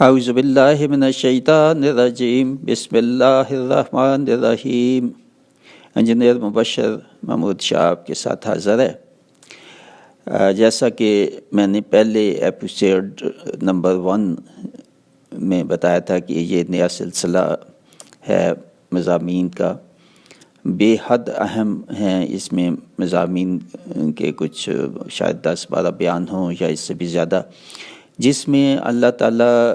اعوذ باللہ من الشیطان الرجیم، بسم اللہ الرحمن الرحیم۔ انجینئر مبشر محمود شاہ آپ کے ساتھ حاضر ہے۔ جیسا کہ میں نے پہلے ایپیسوڈ نمبر 1 میں بتایا تھا کہ یہ نیا سلسلہ ہے مضامین کا، بے حد اہم ہیں۔ اس میں مضامین کے کچھ شاید 10-12 بیان ہوں یا اس سے بھی زیادہ، جس میں اللہ تعالیٰ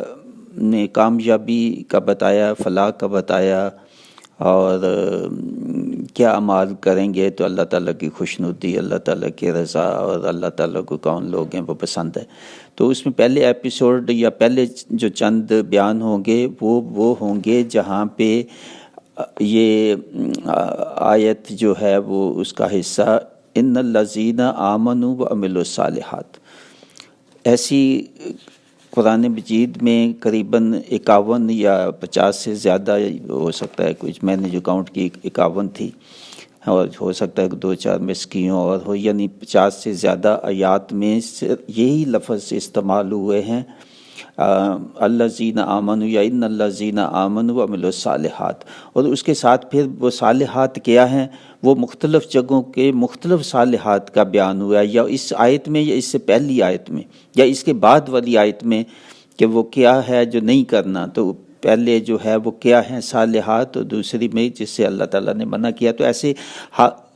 نے کامیابی کا بتایا، فلاح کا بتایا، اور کیا اعمال کریں گے تو اللہ تعالیٰ کی خوشنودی، اللہ تعالیٰ کی رضا، اور اللہ تعالیٰ کو کون لوگ ہیں وہ پسند ہے۔ تو اس میں پہلے ایپیسوڈ یا پہلے جو چند بیان ہوں گے وہ ہوں گے جہاں پہ یہ آیت جو ہے وہ اس کا حصہ ان الذین آمنوا وعملوا الصالحات، ایسی قرآن مجید میں قریباً 51 یا 50 سے زیادہ ہو سکتا ہے، کچھ میں نے جو کاؤنٹ کی 51 تھی، اور ہو سکتا ہے کہ 2-4 مس کی ہوں اور ہو، یعنی 50 سے زیادہ آیات میں یہی لفظ استعمال ہوئے ہیں، الذین آمنوا یا ان الذین آمنوا وعملوا الصالحات۔ اور اس کے ساتھ پھر وہ صالحات کیا ہیں، وہ مختلف جگہوں کے مختلف صالحات کا بیان ہوا ہے، یا اس آیت میں یا اس سے پہلی آیت میں یا اس کے بعد والی آیت میں، کہ وہ کیا ہے جو نہیں کرنا۔ تو پہلے جو ہے وہ کیا ہیں صالحات، اور دوسری میں جس سے اللہ تعالیٰ نے منع کیا۔ تو ایسے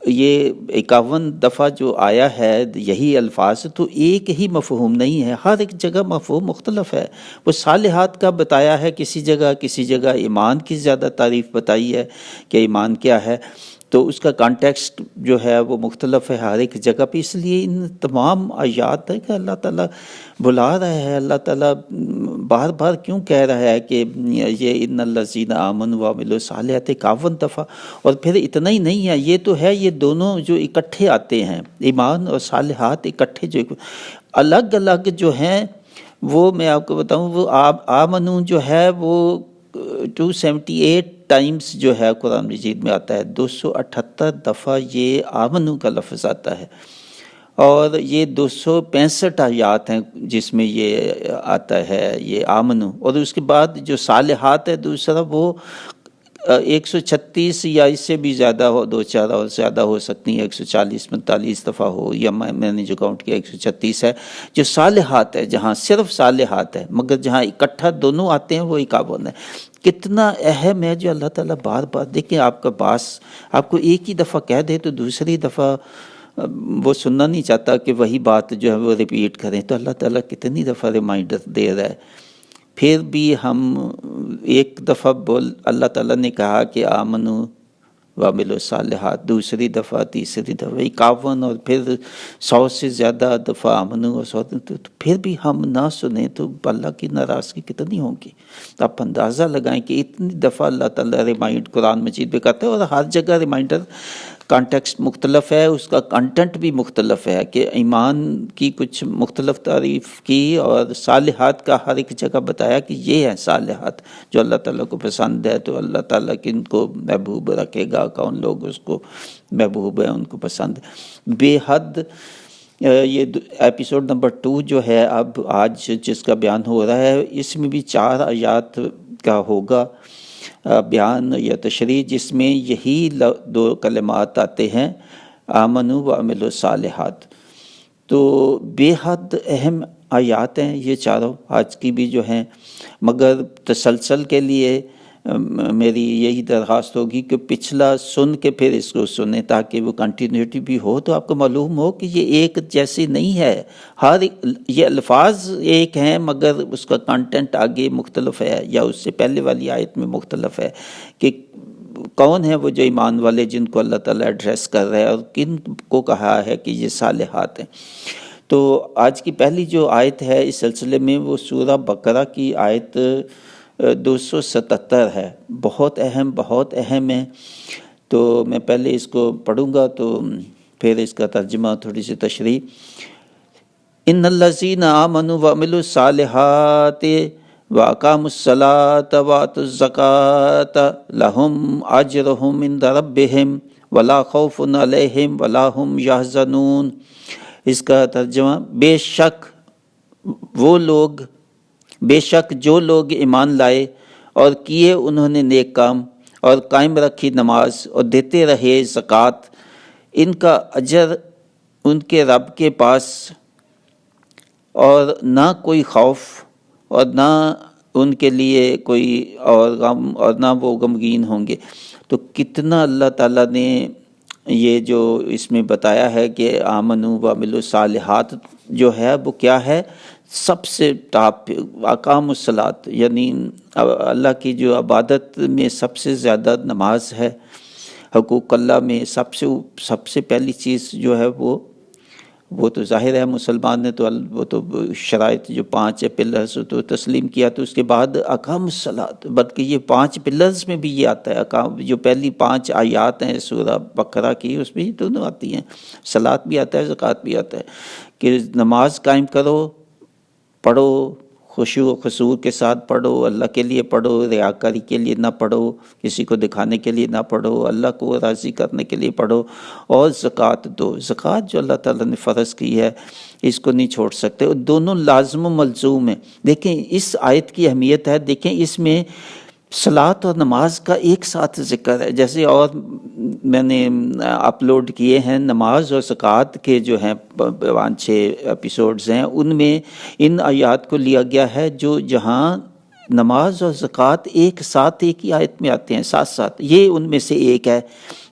یہ 51 دفعہ جو آیا ہے یہی الفاظ، تو ایک ہی مفہوم نہیں ہے، ہر ایک جگہ مفہوم مختلف ہے۔ وہ صالحات کا بتایا ہے کسی جگہ ایمان کی زیادہ تعریف بتائی ہے کہ ایمان کیا ہے، تو اس کا کانٹیکسٹ جو ہے وہ مختلف ہے ہر ایک جگہ پہ۔ اس لیے ان تمام آیات ہے کہ اللہ تعالیٰ بلا رہا ہے، اللہ تعالیٰ بار بار کیوں کہہ رہا ہے کہ یہ ان الذین آمنوا وعملوا الصالحات 51 دفعہ۔ اور پھر اتنا ہی نہیں ہے، یہ تو ہے یہ دونوں جو اکٹھے آتے ہیں، ایمان اور صالحات اکٹھے جو الگ الگ جو ہیں، وہ میں آپ کو بتاؤں، وہ آمنو جو ہے وہ 278 ٹائمز جو ہے قرآن مجید میں آتا ہے، 278 دفعہ یہ آمنو کا لفظ آتا ہے، اور یہ 265 آیات ہیں جس میں یہ آتا ہے یہ آمنو۔ اور اس کے بعد جو صالحات ہے دوسرا، وہ 136 یا اس سے بھی زیادہ ہو، 2-4 اور زیادہ ہو سکتی ہیں، 140-45 دفعہ ہو، یا میں نے جو کاؤنٹ کیا 136 ہے جو صالحات ہے، جہاں صرف صالحات ہے، مگر جہاں اکٹھا دونوں آتے ہیں وہ 51 ہے۔ کتنا اہم ہے جو اللہ تعالیٰ بار بار، دیکھیں آپ کا باس آپ کو ایک ہی دفعہ کہہ دے تو دوسری دفعہ وہ سننا نہیں چاہتا کہ وہی بات جو ہے وہ ریپیٹ کریں، تو اللہ تعالیٰ کتنی دفعہ ریمائنڈر دے رہا ہے۔ پھر بھی ہم ایک دفعہ اللہ تعالیٰ نے کہا کہ آمنو وعملوا الصالحات، دوسری دفعہ، تیسری دفعہ 51، اور پھر 100 سے زیادہ دفعہ آمنو اور 100، تو پھر بھی ہم نہ سنیں تو اللہ کی ناراضگی کتنی ہوگی۔ آپ اندازہ لگائیں کہ اتنی دفعہ اللہ تعالیٰ ریمائنڈ قرآن مجید میں کرتا ہے، اور ہر جگہ ریمائنڈر کانٹیکسٹ مختلف ہے، اس کا کنٹینٹ بھی مختلف ہے، کہ ایمان کی کچھ مختلف تعریف کی، اور صالحات کا ہر ایک جگہ بتایا کہ یہ ہے صالحات جو اللہ تعالیٰ کو پسند ہے۔ تو اللہ تعالیٰ کن کو محبوب رکھے گا، کون لوگ اس کو محبوب ہیں، ان کو پسند ہے بے حد۔ یہ ایپیسوڈ نمبر 2 جو ہے اب آج جس کا بیان ہو رہا ہے، اس میں بھی 4 آیات کا ہوگا بیان یا تشریح، جس میں یہی 2 کلمات آتے ہیں، آمنوا وعملوا الصالحات۔ تو بے حد اہم آیات ہیں یہ چاروں آج کی بھی جو ہیں، مگر تسلسل کے لیے میری یہی درخواست ہوگی کہ پچھلا سن کے پھر اس کو سنیں، تاکہ وہ کنٹینیوٹی بھی ہو، تو آپ کو معلوم ہو کہ یہ ایک جیسی نہیں ہے، ہر یہ الفاظ ایک ہیں مگر اس کا کنٹینٹ آگے مختلف ہے، یا اس سے پہلے والی آیت میں مختلف ہے، کہ کون ہیں وہ جو ایمان والے جن کو اللہ تعالیٰ ایڈریس کر رہا ہے، اور کن کو کہا ہے کہ یہ صالحات ہیں۔ تو آج کی پہلی جو آیت ہے اس سلسلے میں، وہ سورہ بقرہ کی آیت 277 ہے، بہت اہم ہے۔ تو میں پہلے اس کو پڑھوں گا، تو پھر اس کا ترجمہ، تھوڑی سی تشریح۔ ان الذین آمنوا وعملوا الصالحات واقاموا الصلاة وآتوا الزکاة لهم اجرهم عند ربهم ولا خوف علیہم ولا هم یحزنون۔ اس کا ترجمہ، بے شک وہ لوگ بے شک جو لوگ ایمان لائے اور کیے انہوں نے نیک کام اور قائم رکھی نماز اور دیتے رہے زکوٰۃ، ان کا اجر ان کے رب کے پاس، اور نہ کوئی خوف اور نہ ان کے لیے کوئی اور غم، اور نہ وہ غمگین ہوں گے۔ تو کتنا اللہ تعالیٰ نے یہ جو اس میں بتایا ہے کہ آمنوا وعملوا الصالحات جو ہے وہ کیا ہے، سب سے ٹاپ اقاموا الصلاۃ، یعنی اللہ کی جو عبادت میں سب سے زیادہ نماز ہے۔ حقوق اللہ میں سب سے پہلی چیز جو ہے وہ تو ظاہر ہے مسلمان نے تو وہ تو شرائط جو 5 پلرز تو تسلیم کیا، تو اس کے بعد اقام الصلاۃ، بلکہ یہ 5 پلرز میں بھی یہ آتا ہے، جو پہلی 5 آیات ہیں سورہ بقرہ کی اس میں یہ دونوں آتی ہیں، صلاۃ بھی آتا ہے، زکوٰۃ بھی آتا ہے، کہ نماز قائم کرو، پڑھو، خشوع و خضوع کے ساتھ پڑھو، اللہ کے لیے پڑھو، ریاکاری کے لیے نہ پڑھو، کسی کو دکھانے کے لیے نہ پڑھو، اللہ کو راضی کرنے کے لیے پڑھو، اور زکوٰۃ دو۔ زکوٰۃ جو اللہ تعالیٰ نے فرض کی ہے اس کو نہیں چھوڑ سکتے، اور دونوں لازم و ملزوم ہیں۔ دیکھیں اس آیت کی اہمیت ہے، دیکھیں اس میں صلاۃ اور نماز کا ایک ساتھ ذکر ہے، جیسے اور میں نے اپلوڈ کیے ہیں نماز اور زکوٰۃ کے جو ہیں 5-6 ایپیسوڈز ہیں، ان میں ان آیات کو لیا گیا ہے جو جہاں نماز اور زکوٰۃ ایک ساتھ ایک ہی آیت میں آتے ہیں ساتھ ساتھ، یہ ان میں سے ایک ہے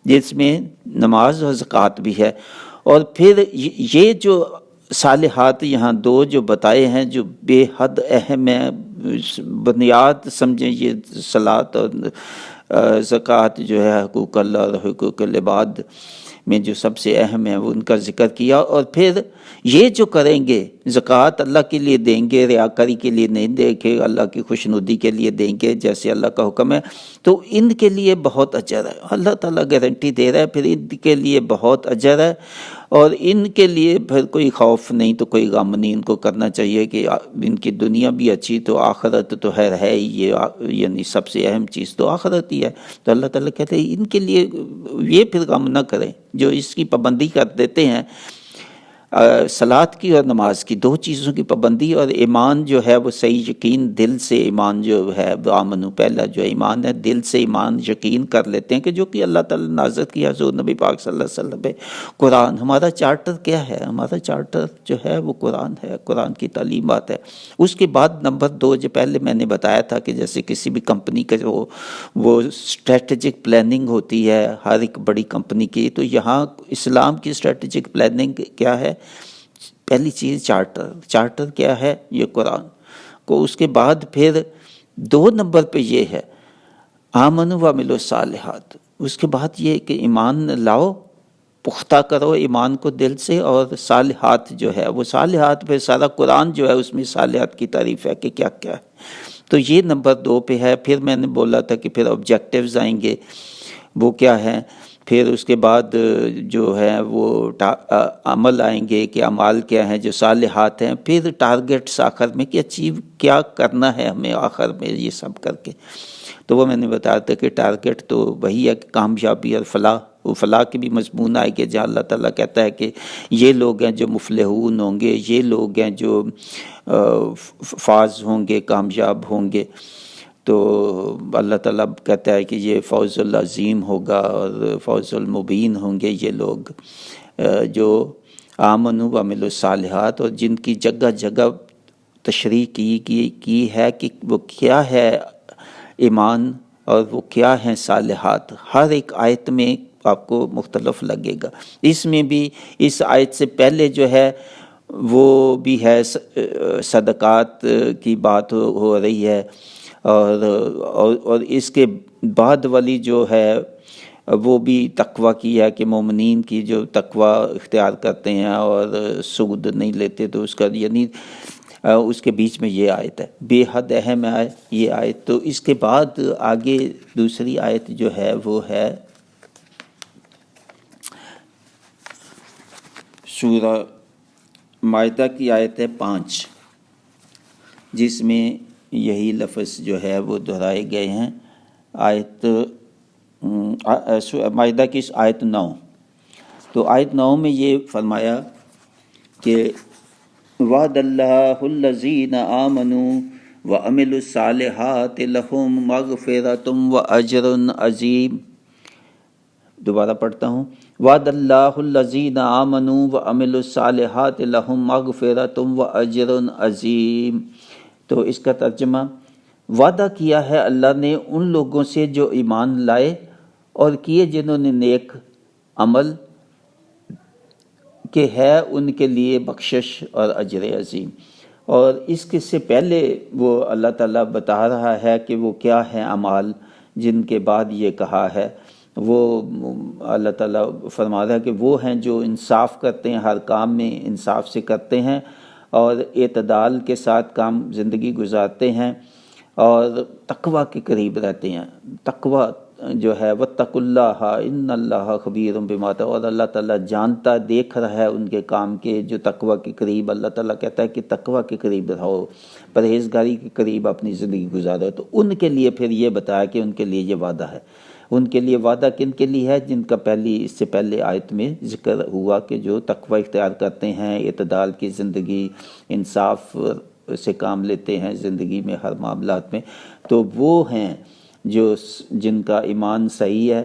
جس میں نماز اور زکوٰۃ بھی ہے۔ اور پھر یہ جو صالحات یہاں 2 جو بتائے ہیں جو بے حد اہم ہیں، بنیاد سمجھیں یہ صلاۃ اور زکوٰۃ جو ہے حقوق اللہ اور حقوق العباد میں جو سب سے اہم ہے وہ ان کا ذکر کیا۔ اور پھر یہ جو کریں گے زکوٰۃ اللہ کے لیے دیں گے، ریاکاری کے لیے نہیں دیں گے، اللہ کی خوشنودی کے لیے دیں گے جیسے اللہ کا حکم ہے، تو ان کے لیے بہت اجر ہے، اللہ تعالیٰ گارنٹی دے رہا ہے، پھر ان کے لیے بہت اجر ہے، اور ان کے لیے پھر کوئی خوف نہیں تو کوئی غم نہیں۔ ان کو کرنا چاہیے کہ ان کی دنیا بھی اچھی تو آخرت تو ہے ہی، یہ یعنی سب سے اہم چیز تو آخرت ہی ہے۔ تو اللہ تعالیٰ کہتے ہیں ان کے لیے یہ پھر غم نہ کریں جو اس کی پابندی کر دیتے ہیں، صلاۃ کی اور نماز کی، 2 چیزوں کی پابندی، اور ایمان جو ہے وہ صحیح یقین دل سے، ایمان جو ہے آمنو، پہلا جو ایمان ہے دل سے ایمان یقین کر لیتے ہیں کہ جو کہ اللہ تعالیٰ نے نازل کیا حضور نبی پاک صلی اللہ علیہ وسلم پہ۔ قرآن ہمارا چارٹر کیا ہے؟ ہمارا چارٹر جو ہے وہ قرآن ہے، قرآن کی تعلیمات ہے۔ اس کے بعد نمبر 2 جو پہلے میں نے بتایا تھا کہ جیسے کسی بھی کمپنی کا وہ اسٹریٹجک پلاننگ ہوتی ہے ہر ایک بڑی کمپنی کی، تو یہاں اسلام کی اسٹریٹجک پلاننگ کیا ہے؟ پہلی چیز چارٹر کیا ہے؟ یہ قرآن کو۔ اس کے بعد پھر 2 نمبر پہ یہ ہے آمنوا وعملوا الصالحات، اس کے بعد یہ کہ ایمان لاؤ، پختہ کرو ایمان کو دل سے، اور صالحات جو ہے وہ صالحات پہ سارا قرآن جو ہے اس میں صالحات کی تعریف ہے کہ کیا کیا ہے، تو یہ نمبر 2 پہ ہے۔ پھر میں نے بولا تھا کہ پھر آبجیکٹیوز آئیں گے، وہ کیا ہیں، پھر اس کے بعد جو ہے وہ عمل آئیں گے کہ اعمال کیا ہیں جو صالحات ہیں، پھر ٹارگٹس آخر میں کہ اچیو کیا کرنا ہے ہمیں آخر میں یہ سب کر کے۔ تو وہ میں نے بتایا تھا کہ ٹارگٹ تو وہی ہے کہ کامیابی اور فلاح، وہ فلاح کے بھی مضمون آئے گے جہاں اللہ تعالیٰ کہتا ہے کہ یہ لوگ ہیں جو مفلحون ہوں گے، یہ لوگ ہیں جو فاز ہوں گے، کامیاب ہوں گے۔ تو اللہ تعالیٰ کہتا ہے کہ یہ فوز العظیم ہوگا اور فوز المبین ہوں گے یہ لوگ جو آمنوا وعملوا الصالحات، اور جن کی جگہ جگہ تشریح کی ہے کہ وہ کیا ہے ایمان اور وہ کیا ہیں صالحات، ہر ایک آیت میں آپ کو مختلف لگے گا۔ اس میں بھی اس آیت سے پہلے جو ہے وہ بھی ہے صدقات کی بات ہو رہی ہے، اور اس کے بعد والی جو ہے وہ بھی تقوی کی ہے کہ مومنین کی جو تقوی اختیار کرتے ہیں اور سود نہیں لیتے، تو اس کا یعنی اس کے بیچ میں یہ آیت ہے، بے حد اہم ہے یہ آیت۔ تو اس کے بعد آگے دوسری آیت جو ہے وہ ہے سورہ مائدہ کی آیت ہے 5، جس میں یہی لفظ جو ہے وہ دہرائے گئے ہیں۔ آیت مائدہ کی آیت 9، تو آیت 9 میں یہ فرمایا کہ وعد اللہ الذین آمنوا وعملوا الصالحات لهم مغفرۃ واجر عظیم۔ دوبارہ پڑھتا ہوں، وعد اللہ الذین آمنوا وعملوا الصالحات لهم مغفرۃ واجر عظیم۔ تو اس کا ترجمہ، وعدہ کیا ہے اللہ نے ان لوگوں سے جو ایمان لائے اور کیے جنہوں نے نیک عمل، کہ ہے ان کے لیے بخشش اور اجر عظیم۔ اور اس کے سے پہلے وہ اللہ تعالیٰ بتا رہا ہے کہ وہ کیا ہیں اعمال جن کے بعد یہ کہا ہے۔ وہ اللہ تعالیٰ فرما رہا ہے کہ وہ ہیں جو انصاف کرتے ہیں، ہر کام میں انصاف سے کرتے ہیں اور اعتدال کے ساتھ کام زندگی گزارتے ہیں اور تقوی کے قریب رہتے ہیں۔ تقوی جو ہے واتقوا اللہ ان اللہ خبیر بما تعملون، اور اللہ تعالیٰ جانتا دیکھ رہا ہے ان کے کام کے جو تقوی کے قریب۔ اللہ تعالیٰ کہتا ہے کہ تقوی کے قریب رہو، پرہیزگاری کے قریب اپنی زندگی گزارو۔ تو ان کے لیے پھر یہ بتایا کہ ان کے لیے یہ وعدہ ہے۔ ان کے لیے وعدہ کن کے لیے ہے؟ جن کا اس سے پہلے آیت میں ذکر ہوا کہ جو تقوی اختیار کرتے ہیں، اعتدال کی زندگی، انصاف سے کام لیتے ہیں زندگی میں ہر معاملات میں، تو وہ ہیں جو جن کا ایمان صحیح ہے۔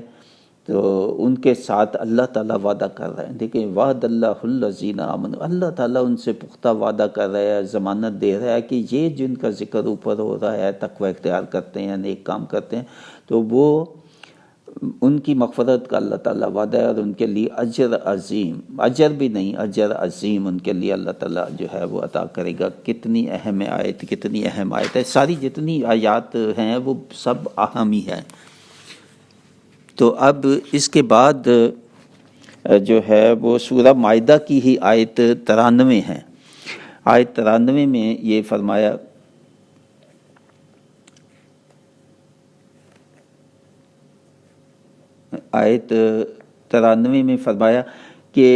تو ان کے ساتھ اللہ تعالیٰ وعدہ کر رہے ہیں۔ دیکھیں، وعد اللہ الذین آمنوا، اللہ تعالیٰ ان سے پختہ وعدہ کر رہا ہے، ضمانت دے رہا ہے کہ یہ جن کا ذکر اوپر ہو رہا ہے، تقوی اختیار کرتے ہیں، نیک کام کرتے ہیں، تو وہ ان کی مغفرت کا اللہ تعالیٰ وعدہ ہے اور ان کے لیے اجر عظیم، اجر بھی نہیں اجر عظیم ان کے لیے اللہ تعالیٰ جو ہے وہ عطا کرے گا۔ کتنی اہم آیت، کتنی اہم آیت ہے، ساری جتنی آیات ہیں وہ سب اہم ہی ہیں۔ تو اب اس کے بعد جو ہے وہ سورہ مائدہ کی ہی آیت 93 ہے۔ آیت 93 میں یہ فرمایا، آیت 93 میں فرمایا کہ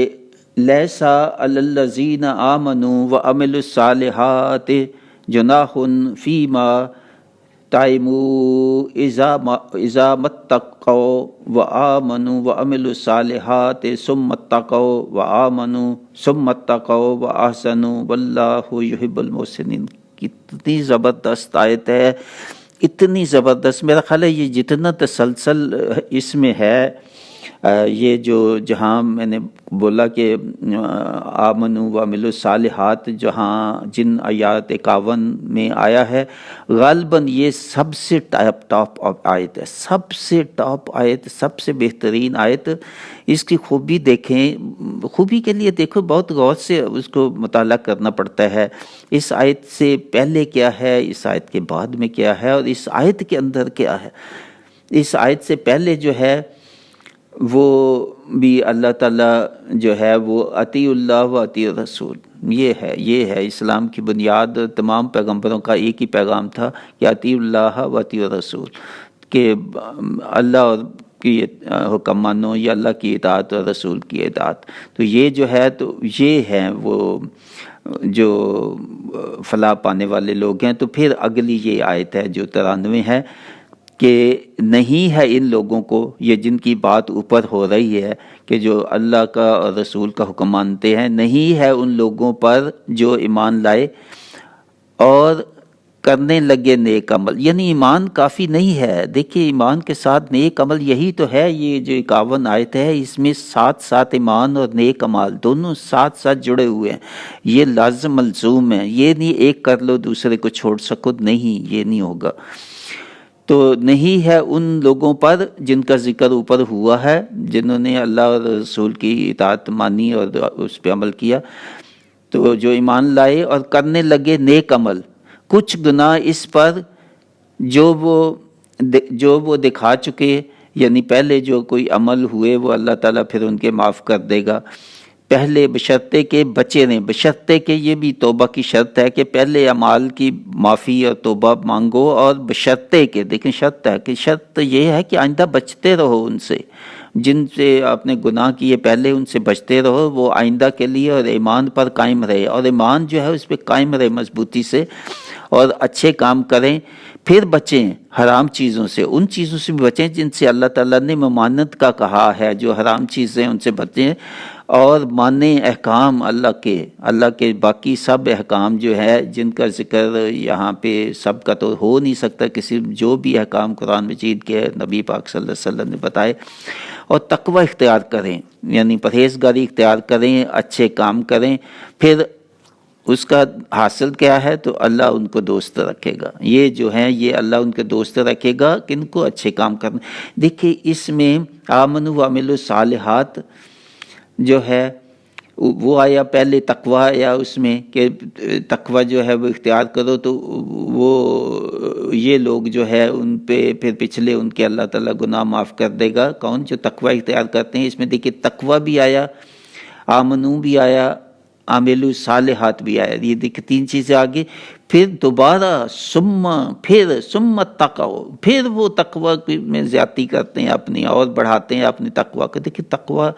لیسا علی الذین آمنوا وعملوا الصالحات جناح فیما طعموا اذا متقوا وآمنوا وعملوا الصالحات ثم اتقوا وآمنوا ثم اتقوا واحسنوا واللہ یحب المحسنین۔ کتنی زبردست آیت ہے، اتنی زبردست۔ میرا خیال ہے یہ جتنا تسلسل اس میں ہے، یہ جو جہاں میں نے بولا کہ آمنوا وعملوا الصالحات، جہاں جن آیات 51 میں آیا ہے، غالباً یہ سب سے ٹاپ آیت ہے، سب سے ٹاپ آیت، سب سے بہترین آیت۔ اس کی خوبی دیکھیں، خوبی کے لیے دیکھو بہت غور سے اس کو مطالعہ کرنا پڑتا ہے۔ اس آیت سے پہلے کیا ہے، اس آیت کے بعد میں کیا ہے، اور اس آیت کے اندر کیا ہے۔ اس آیت سے پہلے جو ہے وہ بھی اللہ تعالیٰ جو ہے وہ اطیع اللہ و اطیع الرسول، یہ ہے اسلام کی بنیاد۔ تمام پیغمبروں کا ایک ہی پیغام تھا کہ اطیع اللہ و اطیع الرسول، کہ اللہ کی حکم مانو یا اللہ کی اطاعت اور رسول کی اطاعت۔ تو یہ جو ہے، تو یہ ہیں وہ جو فلاح پانے والے لوگ ہیں۔ تو پھر اگلی یہ آیت ہے جو 93 ہے کہ نہیں ہے ان لوگوں کو، یہ جن کی بات اوپر ہو رہی ہے کہ جو اللہ کا اور رسول کا حکم مانتے ہیں، نہیں ہے ان لوگوں پر جو ایمان لائے اور کرنے لگے نیک عمل۔ یعنی ایمان کافی نہیں ہے، دیکھیے ایمان کے ساتھ نیک عمل، یہی تو ہے یہ جو 51 آیت ہے، اس میں ساتھ ساتھ ایمان اور نیک عمل دونوں ساتھ ساتھ جڑے ہوئے ہیں۔ یہ لازم ملزوم ہے، یہ نہیں ایک کر لو دوسرے کو چھوڑ سکو، نہیں، یہ نہیں ہوگا۔ تو نہیں ہے ان لوگوں پر جن کا ذکر اوپر ہوا ہے، جنہوں نے اللہ اور رسول کی اطاعت مانی اور اس پہ عمل کیا، تو جو ایمان لائے اور کرنے لگے نیک عمل، کچھ گناہ اس پر جو وہ دکھا چکے، یعنی پہلے جو کوئی عمل ہوئے وہ اللہ تعالیٰ پھر ان کے معاف کر دے گا، پہلے بشرطے کے بچے رہیں، بشرطے کے، یہ بھی توبہ کی شرط ہے کہ پہلے اعمال کی معافی اور توبہ مانگو، اور بشرطے کے، دیکھیں شرط ہے کہ شرط یہ ہے کہ آئندہ بچتے رہو ان سے، جن سے آپ نے گناہ کیے پہلے ان سے بچتے رہو، وہ آئندہ کے لیے، اور ایمان پر قائم رہے، اور ایمان جو ہے اس پہ قائم رہے مضبوطی سے، اور اچھے کام کریں، پھر بچیں حرام چیزوں سے، ان چیزوں سے بھی بچیں جن سے اللہ تعالیٰ نے ممانعت کا کہا ہے، جو حرام چیزیں ان سے بچیں، اور مانیں احکام اللہ کے باقی سب احکام جو ہے جن کا ذکر یہاں پہ سب کا تو ہو نہیں سکتا، کسی جو بھی احکام قرآن مجید کے نبی پاک صلی اللہ علیہ وسلم نے بتائے، اور تقوی اختیار کریں، یعنی پرہیزگاری اختیار کریں، اچھے کام کریں، پھر اس کا حاصل کیا ہے؟ تو اللہ ان کو دوست رکھے گا، یہ جو ہیں یہ اللہ ان کے دوست رکھے گا کن کو؟ اچھے کام کرنے۔ دیکھیے اس میں آمنوا وعملوا الصالحات جو ہے وہ آیا پہلے، تقوی آیا اس میں کہ تقوی جو ہے وہ اختیار کرو، تو وہ یہ لوگ جو ہے ان پہ پھر پچھلے ان کے اللہ تعالیٰ گناہ معاف کر دے گا، کون؟ جو تقوی اختیار کرتے ہیں۔ اس میں دیکھیے تقوی بھی آیا، آمنو بھی آیا، عاملوا الصالحات بھی آیا، یہ دیکھیں تین چیزیں آگے، پھر دوبارہ ثم اتقوا، پھر وہ تقوی میں زیادتی کرتے ہیں اپنی اور بڑھاتے ہیں اپنی تقوی کو۔ دیکھیں تقوی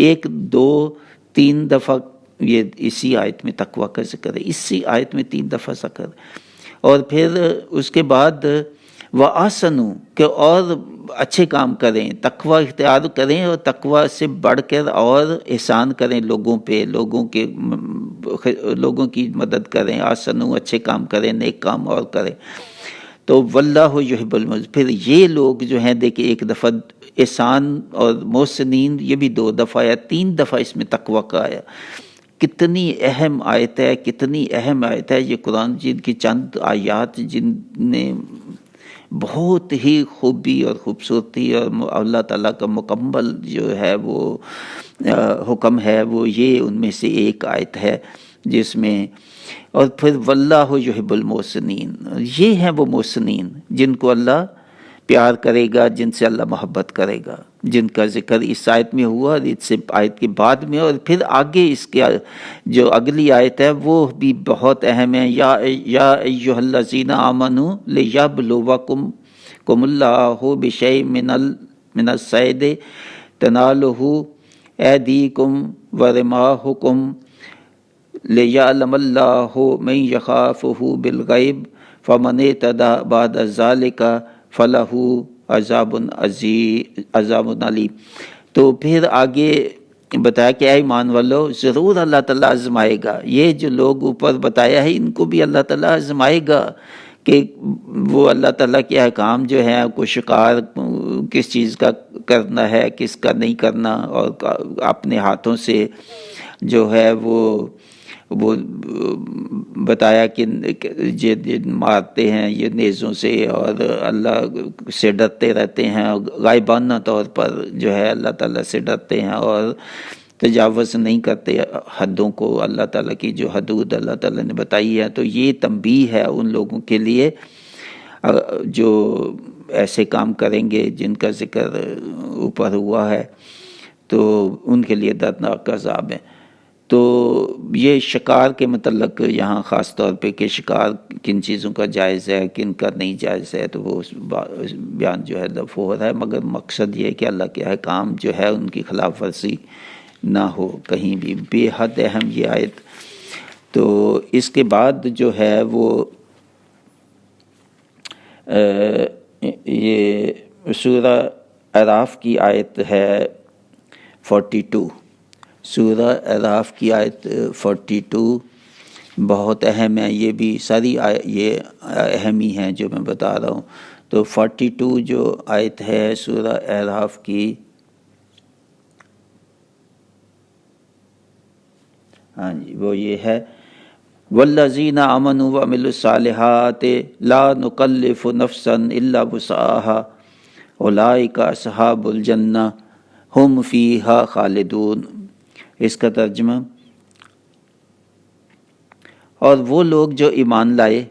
1 2 3 دفعہ یہ اسی آیت میں تقوی کا ذکر ہے، اسی آیت میں 3 دفعہ ذکر ہے، اور پھر اس کے بعد وَأَحْسَنُوا کہ اور اچھے کام کریں، تقوی اختیار کریں اور تقوی سے بڑھ کر اور احسان کریں لوگوں پہ، لوگوں کی مدد کریں، احسنوا اچھے کام کریں، نیک کام اور کریں۔ تو واللہ یحب المحسنین، پھر یہ لوگ جو ہیں دیکھیں ایک دفعہ احسان اور محسنین یہ بھی 2 دفعہ یا 3 دفعہ اس میں تقوی کا آیا۔ کتنی اہم آیت ہے، کتنی اہم آیت ہے یہ قرآن مجید کی چند آیات جن نے بہت ہی خوبی اور خوبصورتی اور اللہ تعالیٰ کا مکمل جو ہے وہ حکم ہے، وہ یہ ان میں سے ایک آیت ہے جس میں، اور پھر واللہ یحب المحسنین، یہ ہیں وہ محسنین جن کو اللہ پیار کرے گا، جن سے اللہ محبت کرے گا، جن کا ذکر اس آیت میں ہوا اور اس سے آیت کے بعد میں، اور پھر آگے اس کے جو اگلی آیت ہے وہ بھی بہت اہم ہے، یا ایھا الذین آمنوا لیبلوکم اللہ بشیء من الصید تنالہ ایدیکم ورماحکم لیعلم اللہ من یخافہ بالغیب فمن اعتدی بعد ذلک فلہ عذاب علیم۔ تو پھر آگے بتایا کہ اے ایمان والو ضرور اللہ تعالیٰ آزمائے گا، یہ جو لوگ اوپر بتایا ہے ان کو بھی اللہ تعالیٰ آزمائے گا کہ وہ اللہ تعالیٰ کے احکام جو ہیں کو شکار کس چیز کا کرنا ہے، کس کا نہیں کرنا، اور اپنے ہاتھوں سے جو ہے وہ بتایا کہ مارتے ہیں یہ نیزوں سے اور اللہ سے ڈرتے رہتے ہیں، اور غائبانہ طور پر جو ہے اللہ تعالیٰ سے ڈرتے ہیں اور تجاوز نہیں کرتے حدوں کو، اللہ تعالیٰ کی جو حدود اللہ تعالیٰ نے بتائی ہے۔ تو یہ تنبیہ ہے ان لوگوں کے لیے جو ایسے کام کریں گے جن کا ذکر اوپر ہوا ہے، تو ان کے لیے دردناک عذاب ہے۔ تو یہ شکار کے متعلق یہاں خاص طور پہ کہ شکار کن چیزوں کا جائز ہے کن کا نہیں جائز ہے، تو وہ بیان جو ہے دفع ہو رہا ہے، مگر مقصد یہ ہے کہ اللہ کے احکام جو ہے ان کی خلاف ورزی نہ ہو کہیں بھی، بے حد اہم یہ آیت۔ تو اس کے بعد جو ہے وہ یہ سورہ اعراف کی آیت ہے 42، سورہ اعراف کی آیت 42 بہت اہم ہے، یہ بھی ساری یہ اہم ہی ہیں جو میں بتا رہا ہوں۔ تو 42 جو آیت ہے سورہ اعراف کی، ہاں جی وہ یہ ہے والذین آمنوا وعملوا الصالحات لا نکلف نفسا الا وسعها اولئک اصحاب الجنہ ہم فیہا خالدون۔ اس کا ترجمہ، اور وہ لوگ جو ایمان لائے،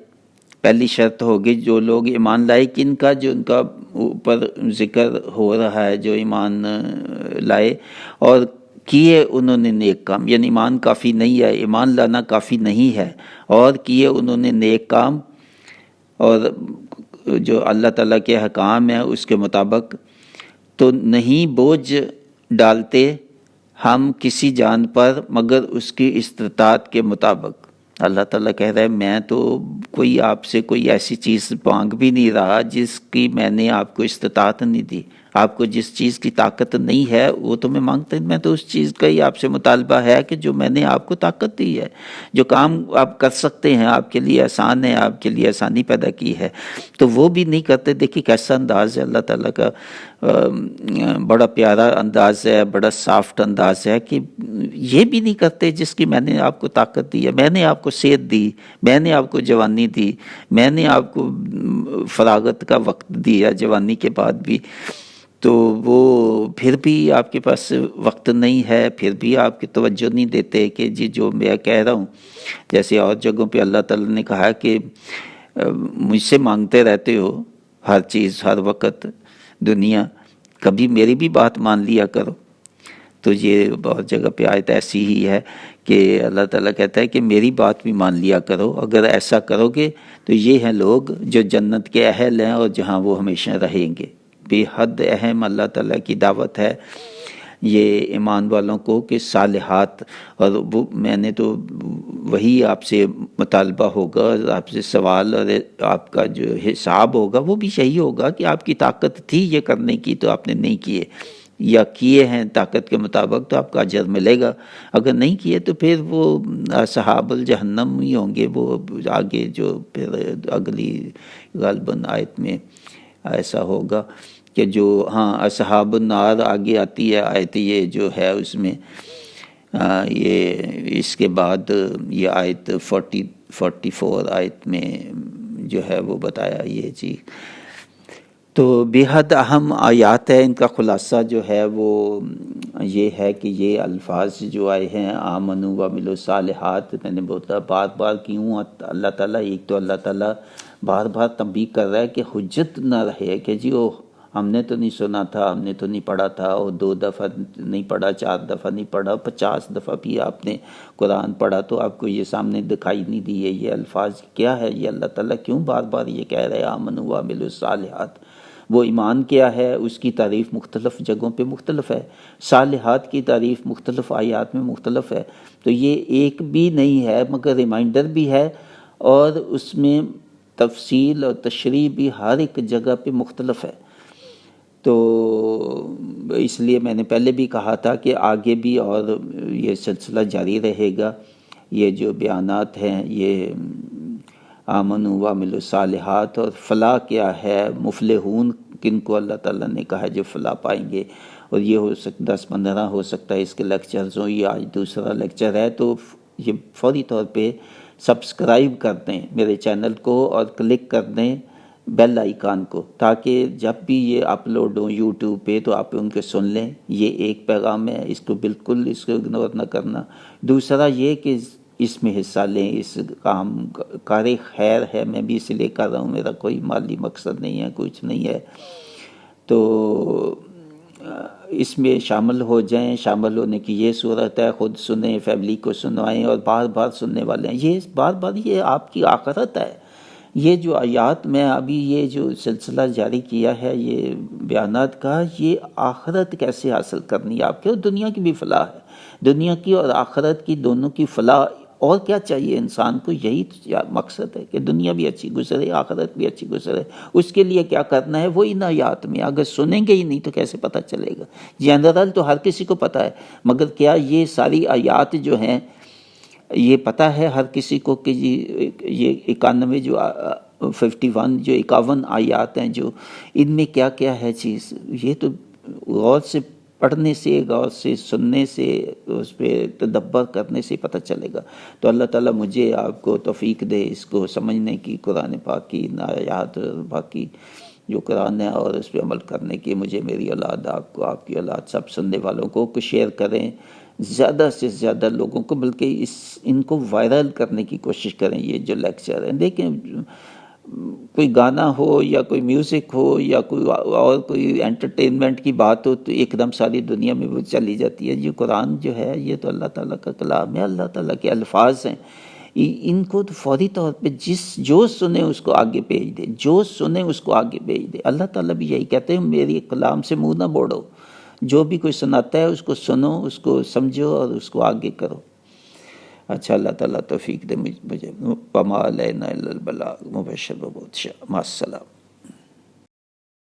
پہلی شرط ہوگی جو لوگ ایمان لائے، کن کا؟ جو ان کا اوپر ذکر ہو رہا ہے جو ایمان لائے اور کیے انہوں نے نیک کام، یعنی ایمان کافی نہیں ہے، ایمان لانا کافی نہیں ہے، اور کیے انہوں نے نیک کام اور جو اللہ تعالیٰ کے حکام ہیں اس کے مطابق، تو نہیں بوجھ ڈالتے ہم کسی جان پر مگر اس کی استطاعت کے مطابق۔ اللہ تعالیٰ کہہ رہا ہے میں تو کوئی آپ سے کوئی ایسی چیز مانگ بھی نہیں رہا جس کی میں نے آپ کو استطاعت نہیں دی، آپ کو جس چیز کی طاقت نہیں ہے وہ تو میں مانگتا ہوں، میں تو اس چیز کا ہی آپ سے مطالبہ ہے کہ جو میں نے آپ کو طاقت دی ہے، جو کام آپ کر سکتے ہیں، آپ کے لیے آسان ہے، آپ کے لیے آسانی پیدا کی ہے، تو وہ بھی نہیں کرتے۔ دیکھیے کیسا انداز ہے اللہ تعالیٰ کا، بڑا پیارا انداز ہے، بڑا سافٹ انداز ہے کہ یہ بھی نہیں کرتے جس کی میں نے آپ کو طاقت دی ہے، میں نے آپ کو صحت دی، میں نے آپ کو جوانی دی، میں نے آپ کو فراغت کا وقت دیا جوانی کے بعد بھی، تو وہ پھر بھی آپ کے پاس وقت نہیں ہے، پھر بھی آپ کی توجہ نہیں دیتے کہ جی جو میں کہہ رہا ہوں۔ جیسے اور جگہوں پہ اللہ تعالیٰ نے کہا کہ مجھ سے مانگتے رہتے ہو ہر چیز ہر وقت دنیا، کبھی میری بھی بات مان لیا کرو۔ تو یہ بہت جگہ پہ آیت ایسی ہی ہے کہ اللہ تعالیٰ کہتا ہے کہ میری بات بھی مان لیا کرو، اگر ایسا کرو گے تو یہ ہیں لوگ جو جنت کے اہل ہیں اور جہاں وہ ہمیشہ رہیں گے۔ بے حد اہم اللہ تعالیٰ کی دعوت ہے یہ ایمان والوں کو کہ صالحات، اور وہ میں نے تو وہی آپ سے مطالبہ ہوگا، آپ سے سوال اور آپ کا جو حساب ہوگا وہ بھی یہی ہوگا کہ آپ کی طاقت تھی یہ کرنے کی تو آپ نے نہیں کیے، یا کیے ہیں طاقت کے مطابق تو آپ کا اجر ملے گا، اگر نہیں کیے تو پھر وہ اصحاب الجہنم ہی ہوں گے۔ وہ آگے جو پھر اگلی غالباً آیت میں ایسا ہوگا کہ جو اصحاب النار آگے آتی ہے آیت، یہ جو ہے اس میں یہ اس کے بعد یہ آیت 44 آیت میں جو ہے وہ بتایا یہ چیز۔ تو بے حد اہم آیات ہے، ان کا خلاصہ جو ہے وہ یہ ہے کہ یہ الفاظ جو آئے ہیں آمنوا وعملوا الصالحات، میں نے بولا بار بار کیوں اللہ تعالیٰ، ایک تو اللہ تعالیٰ بار بار تنبیہ کر رہا ہے کہ حجت نہ رہے کہ جی ہم نے تو نہیں سنا تھا، ہم نے تو نہیں پڑھا تھا، اور 2 دفعہ نہیں پڑھا، 4 دفعہ نہیں پڑھا، 50 دفعہ بھی آپ نے قرآن پڑھا تو آپ کو یہ سامنے دکھائی نہیں دیے یہ الفاظ کیا ہے؟ یہ اللہ تعالیٰ کیوں بار بار یہ کہہ رہے ہیں آمنوا وعملوا الصالحات؟ وہ ایمان کیا ہے اس کی تعریف مختلف جگہوں پہ مختلف ہے، صالحات کی تعریف مختلف آیات میں مختلف ہے، تو یہ ایک بھی نہیں ہے مگر ریمائنڈر بھی ہے، اور اس میں تفصیل اور تشریح بھی ہر ایک جگہ پہ مختلف ہے۔ تو اس لیے میں نے پہلے بھی کہا تھا کہ آگے بھی اور یہ سلسلہ جاری رہے گا، یہ جو بیانات ہیں یہ آمنوا وعملوا الصالحات، اور فلاح کیا ہے، مفلحون کن کو اللہ تعالیٰ نے کہا ہے جو فلاح پائیں گے، اور یہ ہو سکتا 10-15 ہو سکتا ہے اس کے لیکچرز ہوں، یہ آج دوسرا لیکچر ہے، تو یہ فوری طور پہ سبسکرائب کر دیں میرے چینل کو اور کلک کر دیں بیل آئیکن کو، تاکہ جب بھی یہ اپلوڈ ہوں یوٹیوب پہ تو آپ ان کے سن لیں۔ یہ ایک پیغام ہے، اس کو بالکل اس کو اگنور نہ کرنا۔ دوسرا یہ کہ اس میں حصہ لیں، اس کام کار خیر ہے، میں بھی اس لیے کر رہا ہوں، میرا کوئی مالی مقصد نہیں ہے، کچھ نہیں ہے، تو اس میں شامل ہو جائیں۔ شامل ہونے کی یہ صورت ہے خود سنیں، فیملی کو سنوائیں، اور بار بار سننے والے ہیں، یہ بار بار یہ آپ کی آخرت ہے۔ یہ جو آیات میں ابھی یہ جو سلسلہ جاری کیا ہے یہ بیانات کا، یہ آخرت کیسے حاصل کرنی ہے آپ کے، اور دنیا کی بھی فلاح ہے، دنیا کی اور آخرت کی دونوں کی فلاح۔ اور کیا چاہیے انسان کو؟ یہی مقصد ہے کہ دنیا بھی اچھی گزرے، آخرت بھی اچھی گزرے۔ اس کے لیے کیا کرنا ہے وہ ان آیات میں، اگر سنیں گے ہی نہیں تو کیسے پتہ چلے گا؟ جنرل تو ہر کسی کو پتہ ہے، مگر کیا یہ ساری آیات جو ہیں یہ پتہ ہے ہر کسی کو کہ یہ 91 جو 51 جو 51 آیات ہیں جو ان میں کیا کیا ہے چیز؟ یہ تو غور سے پڑھنے سے، غور سے سننے سے، اس پہ تدبر کرنے سے پتہ چلے گا۔ تو اللہ تعالیٰ مجھے آپ کو توفیق دے اس کو سمجھنے کی، قرآن پاک کی آیات باقی جو قرآن ہے اور اس پہ عمل کرنے کی۔ مجھے، میری اولاد، آپ کو، آپ کی اولاد، سب سننے والوں کو شیئر کریں زیادہ سے زیادہ لوگوں کو، بلکہ ان کو وائرل کرنے کی کوشش کریں۔ یہ جو لیکچر ہیں دیکھیں، کوئی گانا ہو یا کوئی میوزک ہو یا کوئی اور کوئی انٹرٹینمنٹ کی بات ہو تو ایک دم ساری دنیا میں وہ چلی جاتی ہے۔ یہ قرآن جو ہے یہ تو اللہ تعالیٰ کا کلام ہے، اللہ تعالیٰ کے الفاظ ہیں، ان کو تو فوری طور پہ جو سنے اس کو آگے بھیج دے، جو سنے اس کو آگے بھیج دے۔ اللہ تعالیٰ بھی یہی کہتے ہیں میری کلام سے منہ نہ موڑو، جو بھی کوئی سناتا ہے اس کو سنو، اس کو سمجھو اور اس کو آگے کرو۔ اچھا، اللہ تعالیٰ توفیق دے مجھے۔ وما علینا الا البلاغ، مبشر و مبشر، مع السلام۔